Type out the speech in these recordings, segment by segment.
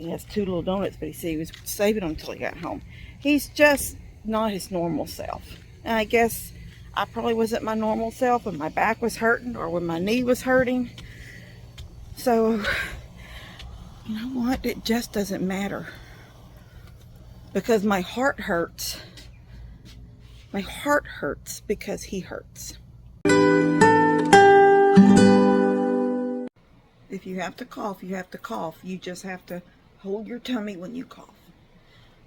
He has 2 little donuts, but he said he was saving them until he got home. He's just not his normal self. And I guess I probably wasn't my normal self when my back was hurting or when my knee was hurting. So, you know what? It just doesn't matter. Because my heart hurts. My heart hurts because he hurts. If you have to cough, you have to cough. You just have to hold your tummy when you cough.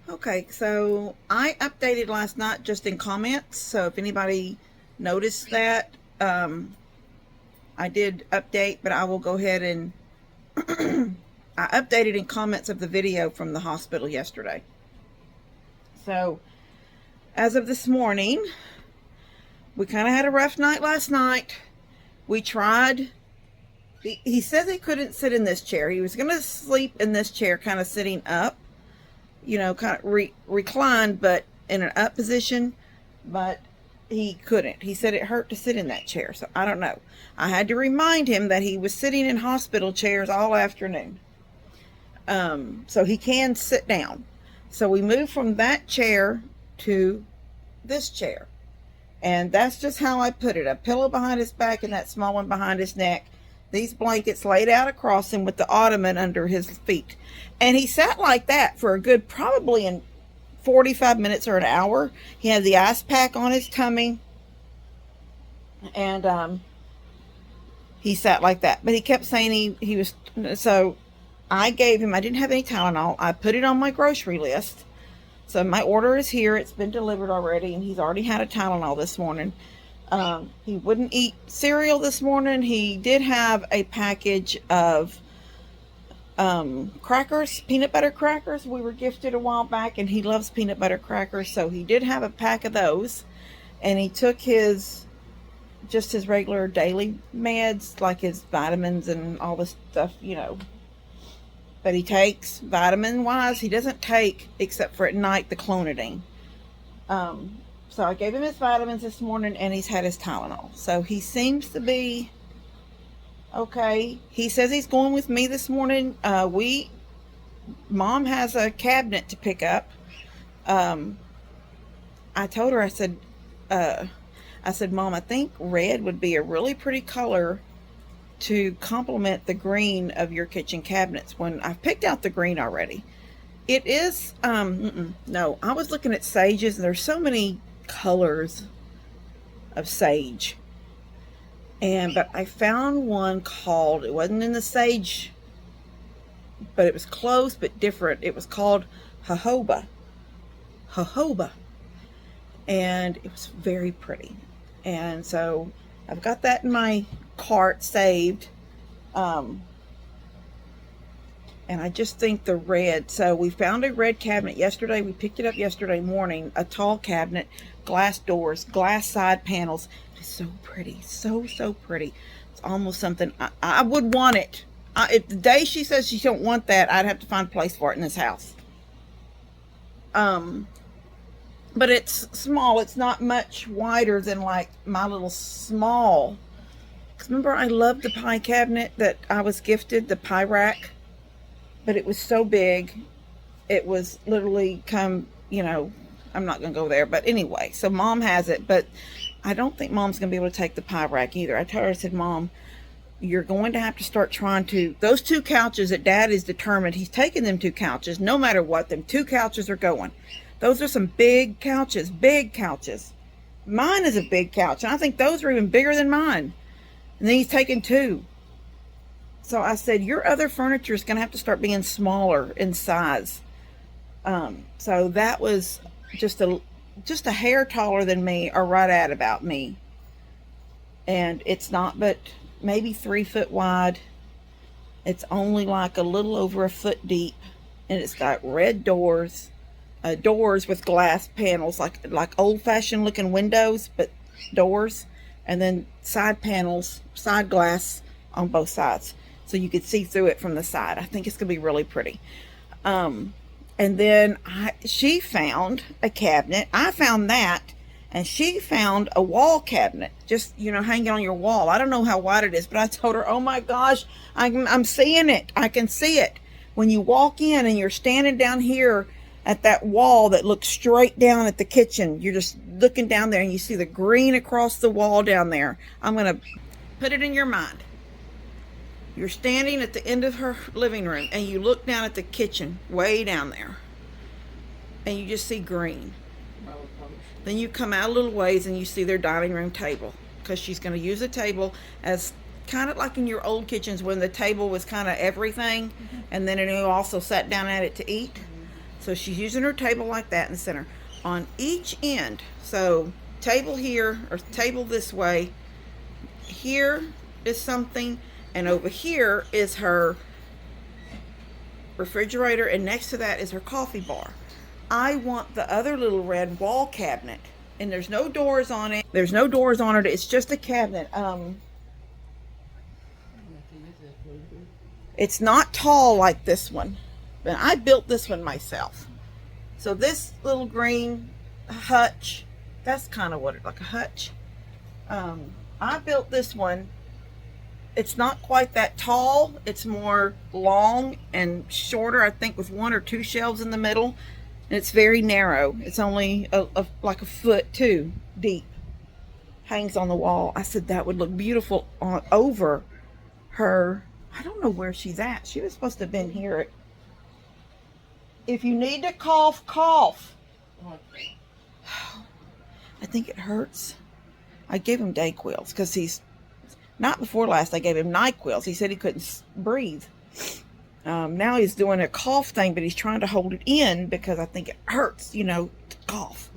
Okay, so I updated last night just in comments. So if anybody noticed that, I did update, but I will go ahead and I updated in comments of the video from the hospital yesterday. So as of this morning, we kind of had a rough night last night. We tried. He says he couldn't sit in this chair. He was going to sleep in this chair, kind of sitting up, you know, kind of reclined, but in an up position, but he couldn't. He said it hurt to sit in that chair. So I don't know. I had to remind him that he was sitting in hospital chairs all afternoon. So he can sit down. So we moved from that chair to this chair. And that's just how I put it. A pillow behind his back and that small one behind his neck. These blankets laid out across him with the ottoman under his feet. And he sat like that for a good, probably in 45 minutes or an hour. He had the ice pack on his tummy. And he sat like that. But he kept saying he was... So I gave him... I didn't have any Tylenol. I put it on my grocery list. So my order is here. It's been delivered already. And he's already had a Tylenol this morning. He wouldn't eat cereal this morning. He did have a package of crackers, peanut butter crackers. We were gifted a while back, and he loves peanut butter crackers, so he did have a pack of those. And he took his regular daily meds, like his vitamins and all this stuff, you know, that he takes. Vitamin wise, he doesn't take, except for at night, the clonidine. So I gave him his vitamins this morning, and he's had his Tylenol. So he seems to be okay. He says he's going with me this morning. Mom has a cabinet to pick up. I told her, I said, Mom, I think red would be a really pretty color to complement the green of your kitchen cabinets. When I've picked out the green already. It is, no, I was looking at sages, and there's so many colors of sage, but I found one called, it wasn't in the sage, but it was close but different. It was called jojoba, and it was very pretty. And so I've got that in my cart saved. And I just think the red, so we found a red cabinet yesterday. We picked it up yesterday morning, a tall cabinet, glass doors, glass side panels. It's so pretty, so pretty. It's almost something, I would want it. If the day she says she don't want that, I'd have to find a place for it in this house. But it's small. It's not much wider than like my little small. Because remember, I loved the pie cabinet that I was gifted, the pie rack. But it was so big, it was literally you know, I'm not going to go there. But anyway, so Mom has it. But I don't think Mom's going to be able to take the pie rack either. I told her, I said, Mom, you're going to have to start trying to, those 2 couches that Dad is determined, he's taking them 2 couches, no matter what, them 2 couches are going. Those are some big couches, big couches. Mine is a big couch, and I think those are even bigger than mine. And then he's taking 2. So I said, your other furniture is going to have to start being smaller in size. So that was just a hair taller than me, or right at about me. And it's not but maybe 3 foot wide. It's only like a little over a foot deep. And it's got red doors, doors with glass panels, like old-fashioned looking windows, but doors. And then side panels, side glass on both sides. So you could see through it from the side. I think it's going to be really pretty. And then she found a cabinet. I found that. And she found a wall cabinet. Just, you know, hanging on your wall. I don't know how wide it is. But I told her, oh my gosh, I'm seeing it. I can see it. when you walk in and you're standing down here at that wall that looks straight down at the kitchen, you're just looking down there and you see the green across the wall down there. I'm going to put it in your mind. You're standing at the end of her living room and you look down at the kitchen way down there and you just see green. Then you come out a little ways and you see their dining room table, because she's going to use the table as kind of like in your old kitchens when the table was kind of everything, and then you also sat down at it to eat. So she's using her table like that in the center. On each end, so table here or table this way, here is something, and over here is her refrigerator, and next to that is her coffee bar. I want the other little red wall cabinet, and there's no doors on it. There's no doors on it. It's just a cabinet. It's not tall like this one, but I built this one myself. So this little green hutch, that's kind of what it's like, a hutch. I built this one. It's not quite that tall. It's more long and shorter, I think, with 1 or 2 shelves in the middle. And it's very narrow. It's only like a foot too deep. Hangs on the wall. I said that would look beautiful over her. I don't know where she's at. She was supposed to have been here. If you need to cough, cough. I think it hurts. I gave him Dayquils because he's not before last. I gave him NyQuils. He said he couldn't breathe. Now he's doing a cough thing, but he's trying to hold it in because I think it hurts, to cough.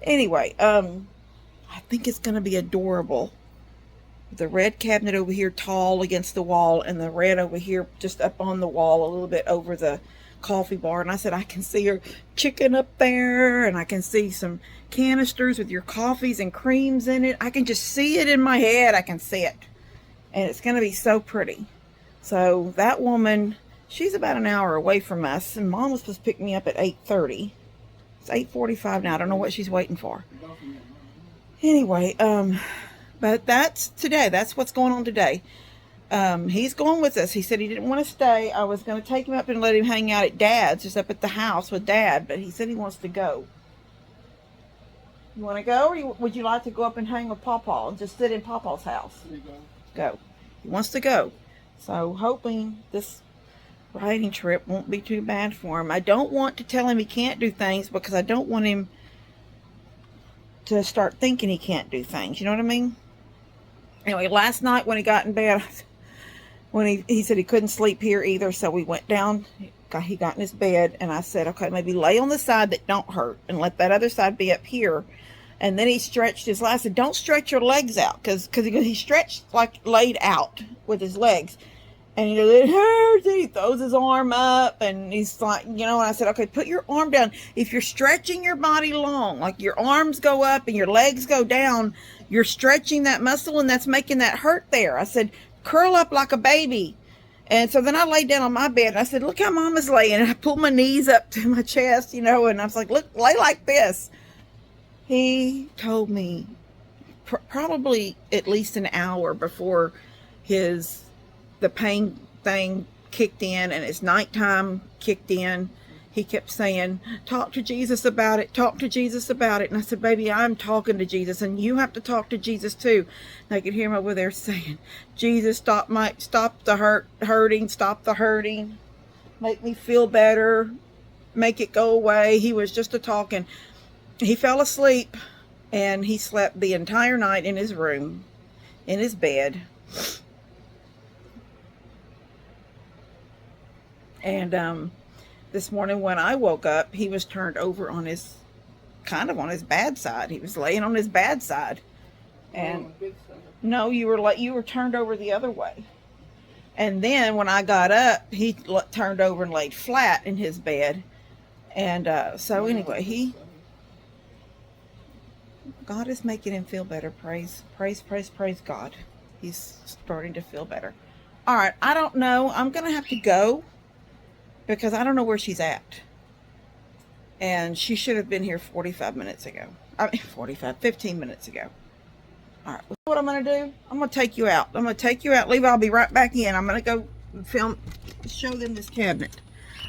Anyway, I think it's going to be adorable. The red cabinet over here tall against the wall, and the red over here just up on the wall a little bit over the coffee bar. And I said, I can see your chicken up there, and I can see some canisters with your coffees and creams in it. I can just see it in my head. I can see it. And it's going to be so pretty. So that woman, she's about an hour away from us, and Mom was supposed to pick me up at 8:30. It's 8:45 now. I don't know what she's waiting for. Anyway, but that's today. That's what's going on today. He's going with us. He said he didn't want to stay. I was going to take him up and let him hang out at Dad's, just up at the house with Dad, but he said he wants to go. You want to go, or would you like to go up and hang with Pawpaw and just sit in Pawpaw's house? Go. He wants to go. So hoping this riding trip won't be too bad for him. I don't want to tell him he can't do things because I don't want him to start thinking he can't do things. You know what I mean? Anyway, last night when he got in bed, when he said he couldn't sleep here either, so we went down. He got in his bed, and I said, okay, maybe lay on the side that don't hurt and let that other side be up here. And then he stretched his legs. I said, don't stretch your legs out, because he stretched like laid out with his legs. And he goes, it hurts. And he throws his arm up, and he's like, and I said, okay, put your arm down. If you're stretching your body long, like your arms go up and your legs go down, you're stretching that muscle, and that's making that hurt there. I said, curl up like a baby. And so then I laid down on my bed, and I said, look how Mama's laying. And I pulled my knees up to my chest, and I was like, look, lay like this. He told me probably at least an hour before the pain thing kicked in and his nighttime kicked in, he kept saying, talk to Jesus about it, talk to Jesus about it. And I said, baby, I'm talking to Jesus, and you have to talk to Jesus too. And I could hear him over there saying, Jesus, stop the hurting, make me feel better, make it go away. He was just talking. He fell asleep, and he slept the entire night in his room, in his bed. And this morning when I woke up, he was turned over on his bad side. He was laying on his bad side. And no, you were turned over the other way. And then when I got up, he turned over and laid flat in his bed. And so anyway, God is making him feel better. Praise God. He's starting to feel better. All right, I don't know. I'm going to have to go because I don't know where she's at. And she should have been here 15 minutes ago. All right, what I'm going to do, I'm going to take you out. Levi, I'll be right back in. I'm going to go show them this cabinet.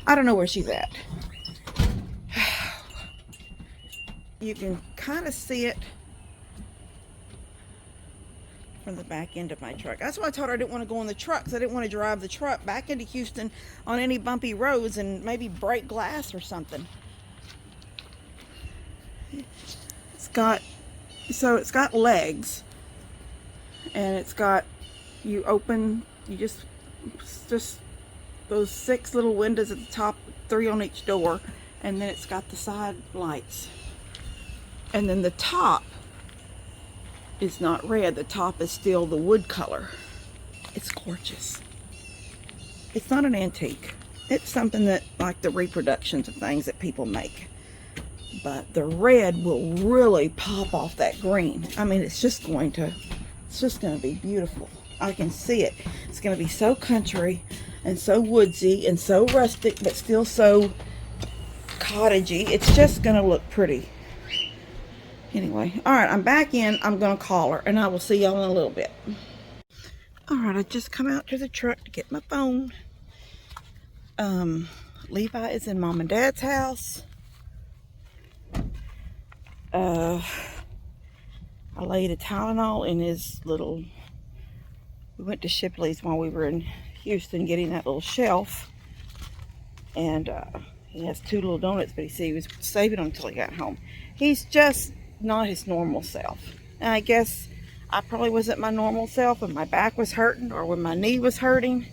I don't know where she's at. You can kind of see it from the back end of my truck. That's why I told her I didn't want to go in the truck, because I didn't want to drive the truck back into Houston on any bumpy roads and maybe break glass or something. It's got legs, and it's got, you just those 6 little windows at the top, 3 on each door, and then it's got the side lights. And then the top is not red. The top is still the wood color. It's gorgeous. It's not an antique. It's something that, like the reproductions of things that people make. But the red will really pop off that green. I mean, it's just going to be beautiful. I can see it. It's going to be so country and so woodsy and so rustic, but still so cottagey. It's just going to look pretty. Anyway, all right, I'm back in. I'm going to call her, and I will see y'all in a little bit. All right, I just come out to the truck to get my phone. Levi is in Mom and Dad's house. I laid a Tylenol in his little, we went to Shipley's while we were in Houston getting that little shelf, and he has 2 little donuts, but he said he was saving them until he got home. He's just not his normal self. And I guess I probably wasn't my normal self when my back was hurting or when my knee was hurting.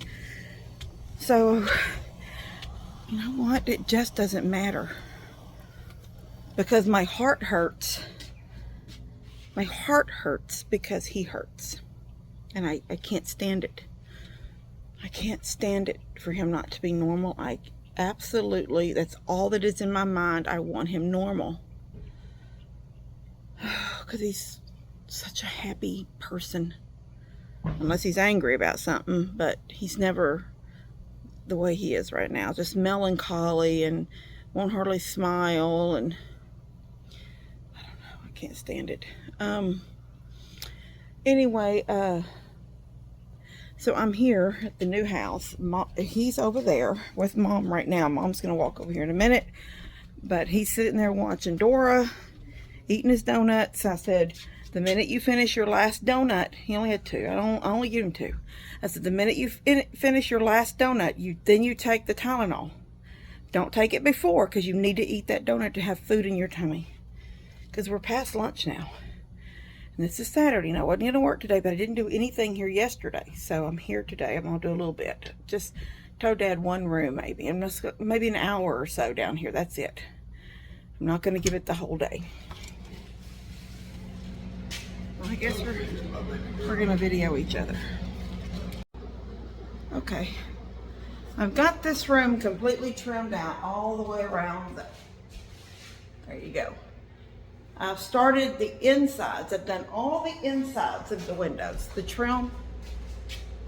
So, you know what? It just doesn't matter. Because my heart hurts. My heart hurts because he hurts. And I can't stand it. I can't stand it for him not to be normal. Absolutely, that's all that is in my mind. I want him normal. Because he's such a happy person. Unless he's angry about something, but he's never the way he is right now. Just melancholy and won't hardly smile, and I don't know, I can't stand it. Anyway, so I'm here at the new house. He's over there with Mom right now. Mom's gonna walk over here in a minute, but he's sitting there watching Dora, eating his donuts. I said, the minute you finish your last donut, he only had 2. I only give him 2. I said, the minute you finish your last donut, then you take the Tylenol. Don't take it before, because you need to eat that donut to have food in your tummy. Because we're past lunch now. And this is Saturday, and I wasn't going to work today, but I didn't do anything here yesterday. So I'm here today. I'm going to do a little bit. Just told Dad 1 room maybe. I'm just, maybe an hour or so down here. That's it. I'm not going to give it the whole day. Well, I guess we're going to video each other. Okay. I've got this room completely trimmed out all the way around. There you go. I've started the insides. I've done all the insides of the windows. The trim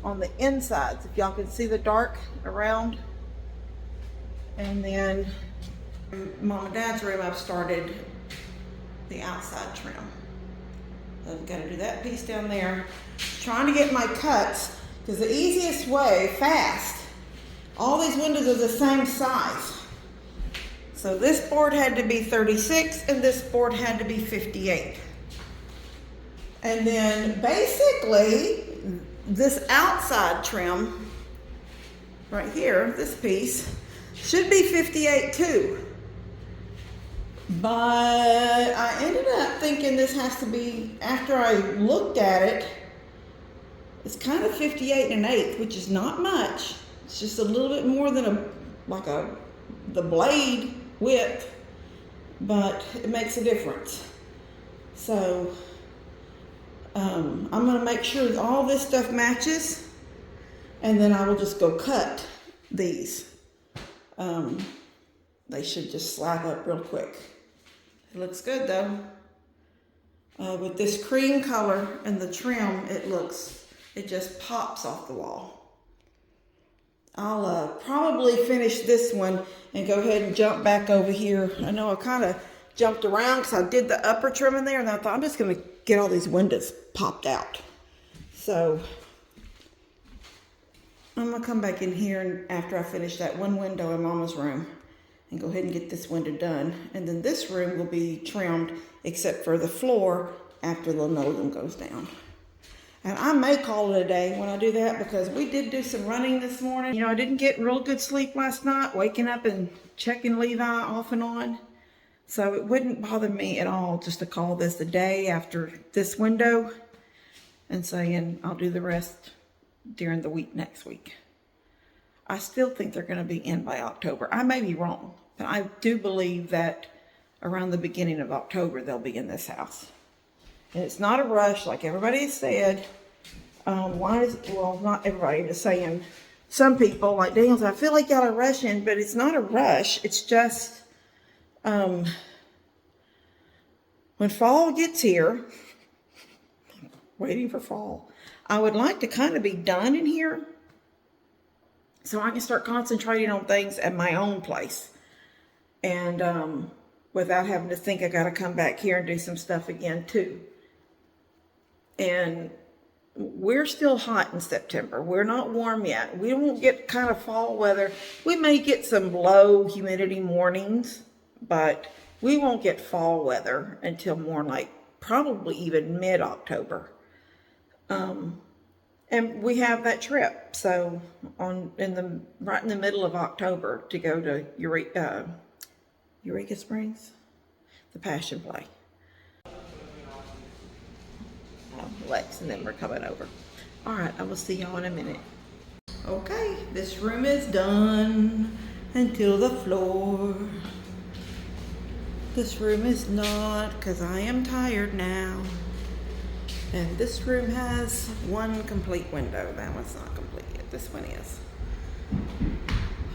on the insides, if y'all can see the dark around. And then Mom and Dad's room, I've started the outside trim. I've got to do that piece down there. Trying to get my cuts, because the easiest way, fast, all these windows are the same size. So this board had to be 36 and this board had to be 58. And then basically this outside trim right here, this piece, should be 58 too. But I ended up thinking this has to be, after I looked at it, it's kind of 58 1/8, which is not much. It's just a little bit more than the blade width, but it makes a difference. So I'm going to make sure that all this stuff matches, and then I will just go cut these. They should just slide up real quick. It looks good though. With this cream color and the trim, it just pops off the wall. I'll probably finish this one and go ahead and jump back over here. I know I kind of jumped around because I did the upper trim in there, and I thought I'm just going to get all these windows popped out. So I'm gonna come back in here and after I finish that one window in Mama's room and go ahead and get this window done. And then this room will be trimmed except for the floor after the linoleum goes down. And I may call it a day when I do that because we did do some running this morning. You know, I didn't get real good sleep last night, waking up and checking Levi off and on. So it wouldn't bother me at all just to call this a day after this window and saying I'll do the rest during the week next week. I still think they're going to be in by October. I may be wrong, but I do believe that around the beginning of October they'll be in this house. And it's not a rush, like everybody has said. Well, not everybody, just saying some people, like Daniel's, I feel like y'all are rushing, but it's not a rush. It's just when fall gets here, waiting for fall, I would like to kind of be done in here so I can start concentrating on things at my own place. And without having to think I got to come back here and do some stuff again too. And we're still hot in September. We're not warm yet. We won't get kind of fall weather. We may get some low humidity mornings, but we won't get fall weather until more like probably even mid-October. And we have that trip. So right in the middle of October to go to Eureka Springs, the Passion Play. Lex, and then we're coming over. All right, I will see y'all in a minute. Okay, this room is done until the floor. This room is not, because I am tired now. And this room has one complete window. That one's not complete yet. This one is.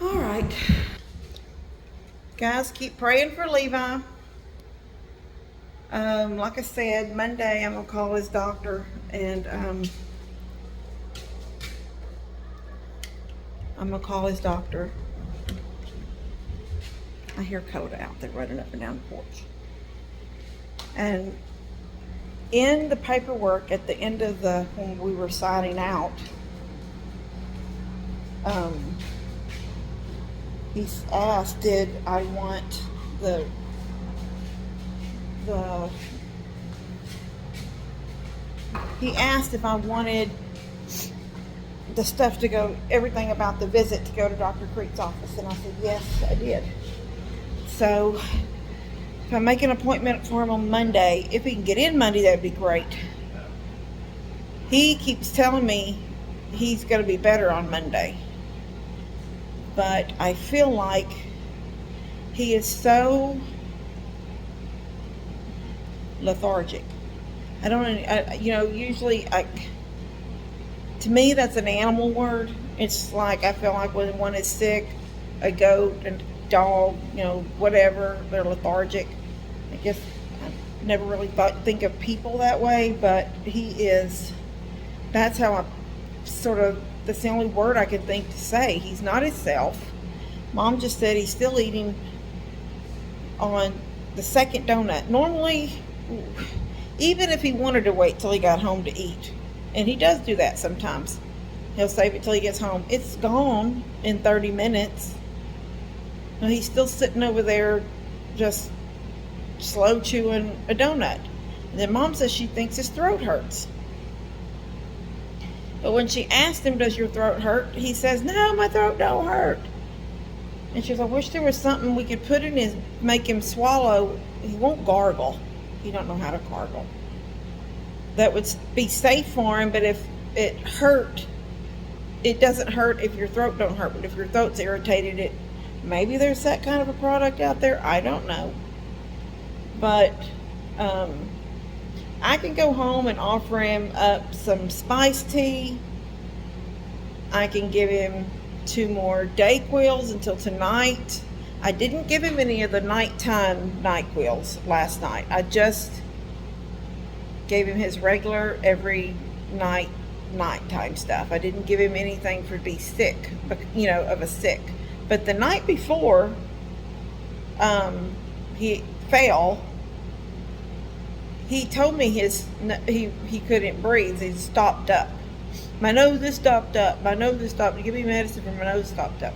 All right. Guys, keep praying for Levi. Like I said, Monday I'm gonna call his doctor and I'm gonna call his doctor. I hear Coda out there running up and down the porch. And in the paperwork at the end of when we were signing out, he asked, did I want he asked if I wanted the stuff to go, everything about the visit to go to Dr. Creek's office. And I said, yes, I did. So if I make an appointment for him on Monday, if he can get in Monday, that would be great. He keeps telling me he's going to be better on Monday. But I feel like he is so lethargic. I don't, usually, to me, that's an animal word. It's like, I feel like when one is sick, a goat, a dog, whatever, they're lethargic. I guess I never really think of people that way, but he is, that's how I that's the only word I could think to say. He's not himself. Mom just said he's still eating on the second donut. Normally, even if he wanted to wait till he got home to eat, and he does do that sometimes, he'll save it till he gets home. It's gone in 30 minutes. And he's still sitting over there just slow chewing a donut. And then Mom says she thinks his throat hurts. But when she asked him, does your throat hurt? He says, no, my throat don't hurt. And she goes, I wish there was something we could put in make him swallow. He won't gargle. He don't know how to gargle. That would be safe for him, but if it hurt, it doesn't hurt if your throat don't hurt. But if your throat's irritated, maybe there's that kind of a product out there. I don't know. But I can go home and offer him up some spiced tea. I can give him 2 more Dayquils until tonight. I didn't give him any of the nighttime NyQuils last night. I just gave him his regular every nighttime stuff. I didn't give him anything for be sick, of a sick. But the night before, he fell. He told me he couldn't breathe. He stopped up. My nose is stopped up. My nose is stopped. Give me medicine for my nose stopped up.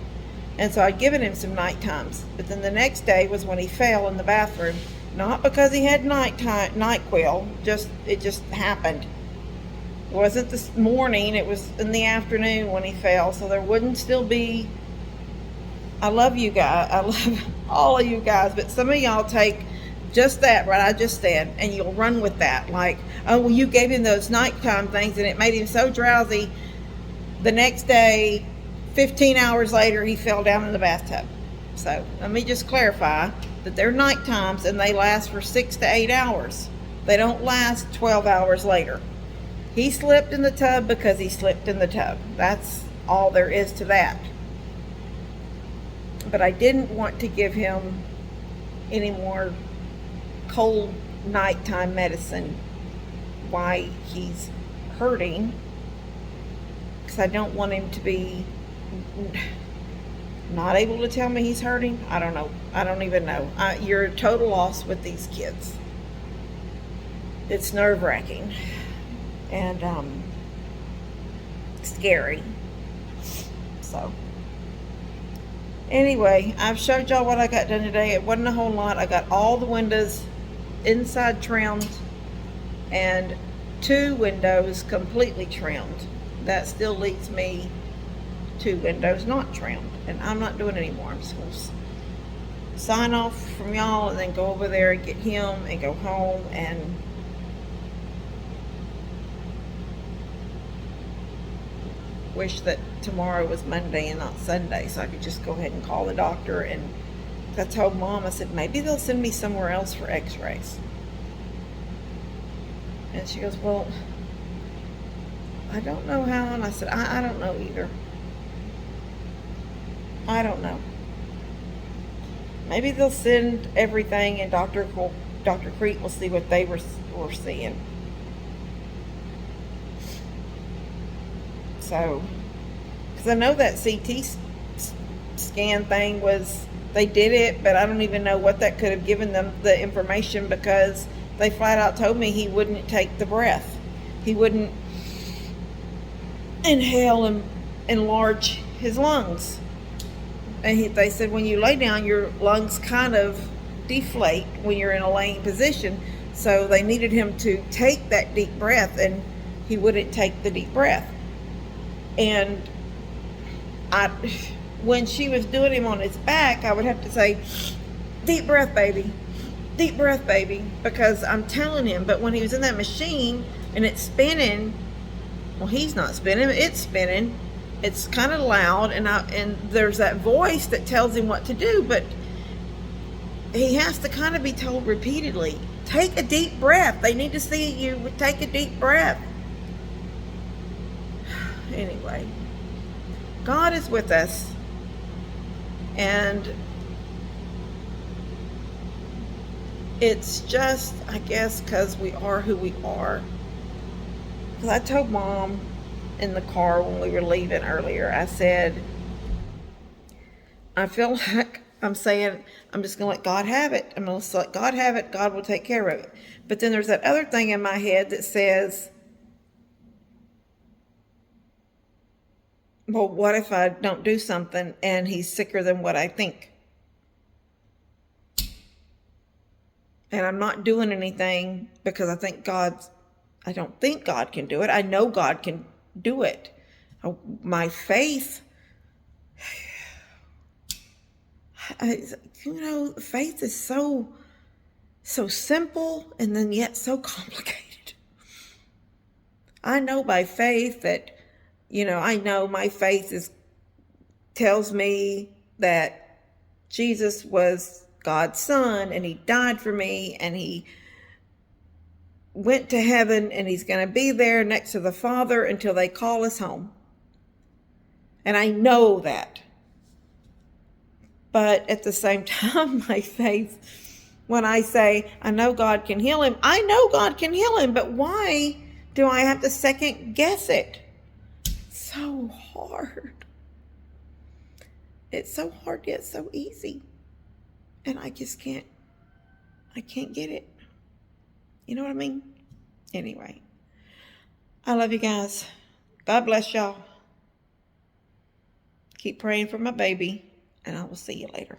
And so I'd given him some night times. But then the next day was when he fell in the bathroom. Not because he had NyQuil. It just happened. It wasn't this morning. It was in the afternoon when he fell. So there wouldn't still be. I love you guys. I love all of you guys. But some of y'all take just that, right? I just said, and you'll run with that. Like, oh, well, you gave him those nighttime things and it made him so drowsy. The next day, 15 hours later, he fell down in the bathtub. So let me just clarify that they're night times and they last for 6 to 8 hours. They don't last 12 hours later. He slipped in the tub because he slipped in the tub. That's all there is to that. But I didn't want to give him any more cold nighttime medicine while he's hurting, because I don't want him to be not able to tell me he's hurting. I don't know. I don't even know. You're a total loss with these kids. It's nerve-wracking and scary. So anyway, I've showed y'all what I got done today. It wasn't a whole lot. I got all the windows inside trimmed and 2 windows completely trimmed. That still leaves me 2 windows not trimmed, and I'm not doing any more. I'm just going to sign off from y'all and then go over there and get him and go home and wish that tomorrow was Monday and not Sunday so I could just go ahead and call the doctor. And I told Mom, I said, maybe they'll send me somewhere else for x-rays. And she goes, well, I don't know how. And I said, I don't know either. I don't know. Maybe they'll send everything and Dr. Creek will see what they were seeing. So, because I know that CT scan thing was, they did it, but I don't even know what that could have given them the information, because they flat out told me he wouldn't take the breath. He wouldn't inhale and enlarge his lungs. And they said when you lay down, your lungs kind of deflate when you're in a laying position. So they needed him to take that deep breath, and he wouldn't take the deep breath. And when she was doing him on his back, I would have to say, deep breath, baby. Deep breath, baby. Because I'm telling him. But when he was in that machine and it's spinning, well, he's not spinning. It's spinning. It's kind of loud. And there's that voice that tells him what to do. But he has to kind of be told repeatedly, take a deep breath. They need to see you take a deep breath. Anyway, God is with us, and it's just, I guess, because we are who we are. Because I told Mom in the car when we were leaving earlier, I said, I feel like I'm saying, I'm just going to let God have it. I'm going to let God have it. God will take care of it. But then there's that other thing in my head that says, well, what if I don't do something and he's sicker than what I think? And I'm not doing anything because I don't think God can do it. I know God can do it. My faith, faith is so simple and then yet so complicated. I know by faith that, I know my faith tells me that Jesus was God's son and he died for me and he went to heaven and he's going to be there next to the Father until they call us home. And I know that. But at the same time, my faith, when I say, I know God can heal him, I know God can heal him, but why do I have to second guess it? So hard. It's so hard yet so easy. And I just can't get it. You know what I mean? Anyway, I love you guys. God bless y'all. Keep praying for my baby, and I will see you later.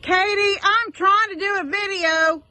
Katie, I'm trying to do a video